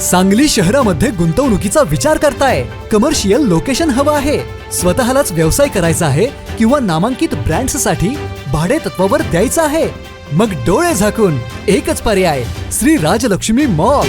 सांगली शहरामध्ये गुंतवणुकीचा विचार करताय? कमर्शियल लोकेशन हवं आहे, स्वतःलाच व्यवसाय करायचा आहे किंवा नामांकित ब्रँड्ससाठी भाडे तत्वावर द्यायचं आहे? मग डोळे झाकून एकच पर्याय, श्री राजलक्ष्मी मॉल.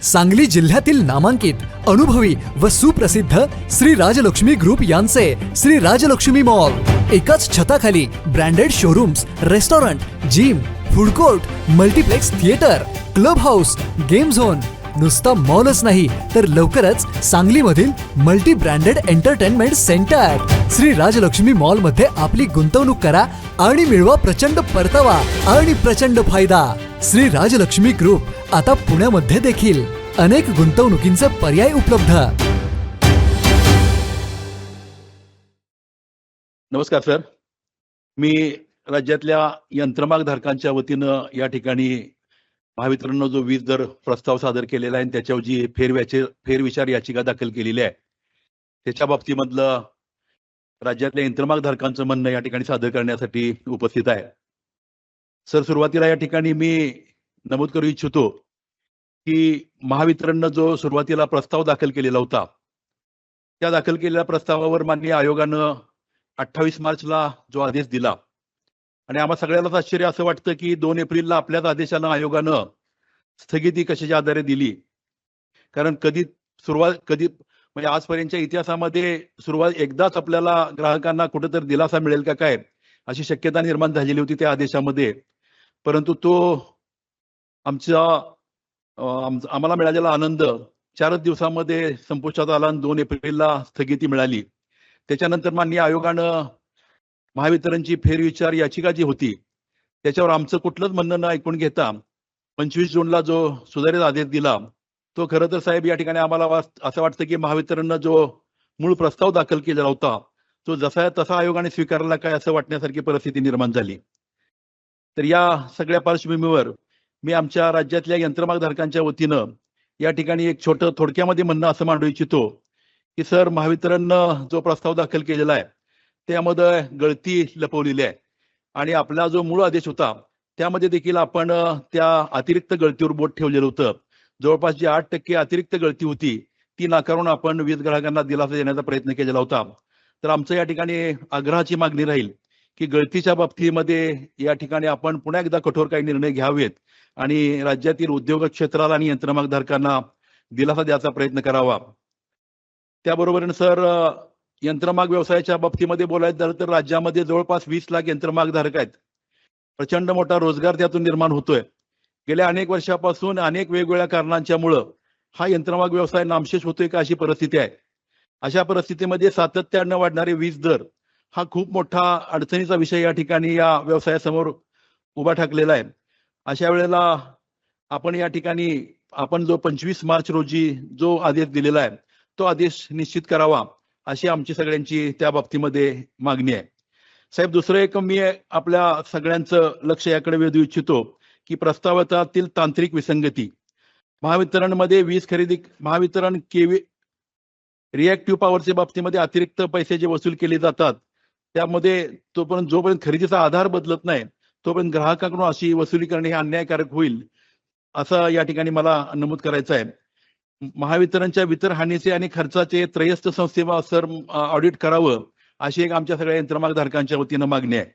सांगली जिल्ह्यातील नामांकित, अनुभवी व सुप्रसिद्ध श्री राजलक्ष्मी ग्रुप यांचे श्री राजलक्ष्मी मॉल. एकाच छताखाली branded showrooms, restaurant, gym, food court, multiplex theatre, club house, game zone. नुसता मॉलच नाही तर लवकरच सांगलीमधील multi branded entertainment centre. Shri Rajlakshmi mall मध्ये आपली गुंतवणूक करा आणि मिळवा प्रचंड परतावा आणि प्रचंड फायदा. श्री राजलक्ष्मी ग्रुप आता पुण्यामध्ये देखील अनेक गुंतवणुकींचे पर्याय उपलब्ध. नमस्कार सर, मी राज्यातल्या यंत्रमाग धारकांच्या वतीनं या ठिकाणी महावितरणनं जो वीज दर प्रस्ताव सादर केलेला आहे आणि त्याच्यावर जी फेरविचार याचिका दाखल केलेली आहे त्याच्या बाबतीमधलं राज्यातल्या यंत्रमाग धारकांचं म्हणणं या ठिकाणी सादर करण्यासाठी उपस्थित आहे. सर, सुरुवातीला या ठिकाणी मी नमूद करू इच्छितो की महावितरणनं जो सुरुवातीला प्रस्ताव दाखल केलेला होता त्या दाखल केलेल्या प्रस्तावावर माननीय आयोगानं 28 मार्चला जो आदेश दिला आणि आम्हा सगळ्यालाच आश्चर्य असं वाटतं की 2 एप्रिलला आपल्याच आदेशानं आयोगानं स्थगिती कशाच्या आधारे दिली. कारण कधी म्हणजे आजपर्यंतच्या इतिहासामध्ये एकदाच आपल्याला ग्राहकांना कुठेतरी दिलासा मिळेल का काय अशी शक्यता निर्माण झालेली होती त्या आदेशामध्ये. परंतु तो आम्हाला मिळालेला आनंद 4 दिवसामध्ये संपुष्टात आला आणि 2 एप्रिलला स्थगिती मिळाली. त्याच्यानंतर माननीय आयोगानं महावितरणची फेरविचार याचिका जी होती त्याच्यावर आमचं कुठलंच म्हणणं न ऐकून घेता 25 जूनला जो सुधारित आदेश दिला तो खरं तर साहेब या ठिकाणी आम्हाला असं वाटतं की महावितरणनं जो मूळ प्रस्ताव दाखल केलेला होता तो जसा तसा आयोगाने स्वीकारला काय असं वाटण्यासारखी परिस्थिती निर्माण झाली. तर या सगळ्या पार्श्वभूमीवर मी आमच्या राज्यातल्या यंत्रमाग धारकांच्या वतीनं या ठिकाणी एक छोटं थोडक्यामध्ये म्हणणं असं मांडू इच्छितो की सर, महावितरणनं जो प्रस्ताव दाखल केलेला आहे त्यामध्ये गळती लपवलेली आहे आणि आपला जो मूळ आदेश होता त्यामध्ये देखील आपण त्या अतिरिक्त गळतीवर बोट ठेवलेलं होतं. जवळपास जी 8% अतिरिक्त गळती होती ती नाकारून आपण वीज ग्राहकांना दिलासा देण्याचा प्रयत्न केलेला होता. तर आमचं या ठिकाणी आग्रहाची मागणी राहील की गळतीच्या बाबतीमध्ये या ठिकाणी आपण पुन्हा एकदा कठोर काही निर्णय घ्यावेत आणि राज्यातील उद्योग क्षेत्राला आणि यंत्रमाग धारकांना दिलासा द्यायचा प्रयत्न करावा. त्याबरोबरीने सर, यंत्रमाग व्यवसायाच्या बाबतीमध्ये बोलायचं झालं तर राज्यामध्ये जवळपास 20 लाख यंत्रमाग धारक आहेत. प्रचंड मोठा रोजगार त्यातून निर्माण होतोय. गेल्या अनेक वर्षापासून अनेक वेगवेगळ्या कारणांच्यामुळं हा यंत्रमाग व्यवसाय नामशेष होतोय का अशी परिस्थिती आहे. अशा परिस्थितीमध्ये सातत्यानं वाढणारे वीज दर हा खूप मोठा अडचणीचा विषय या ठिकाणी या व्यवसायासमोर उभा ठाकलेला आहे. अशा वेळेला आपण या ठिकाणी जो 25 मार्च रोजी जो आदेश दिलेला आहे तो आदेश निश्चित करावा अशी आमची सगळ्यांची त्या बाबतीमध्ये मागणी आहे. साहेब, दुसरं एक मी आपल्या सगळ्यांचं लक्ष याकडे वेधू इच्छितो की प्रस्तावातील तांत्रिक विसंगती. महावितरणमध्ये वीज खरेदी महावितरण रिएक्टिव्ह पॉवरच्या बाबतीमध्ये अतिरिक्त पैसे जे वसूल केले जातात त्यामध्ये जोपर्यंत खरेदीचा आधार बदलत नाही तोपर्यंत ग्राहकांकडून अशी वसुली करणे हे अन्यायकारक होईल असं या ठिकाणी मला नमूद करायचं आहे. महावितरणच्या वितर हानीचे आणि खर्चाचे त्रयस्थ संस्थेला सर ऑडिट करावं अशी एक आमच्या सगळ्या यंत्रमाग धारकांच्या वतीनं मागणी आहे.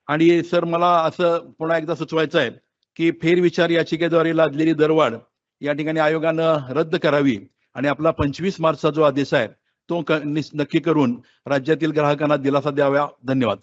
आणि सर, मला असं पुन्हा एकदा सुचवायचं आहे की फेरविचार याचिकेद्वारे लादलेली दरवाढ या ठिकाणी आयोगानं रद्द करावी आणि आपला 25 मार्चचा जो आदेश आहे तो नक्की करून राज्यातील ग्राहकांना दिलासा द्यावा. धन्यवाद.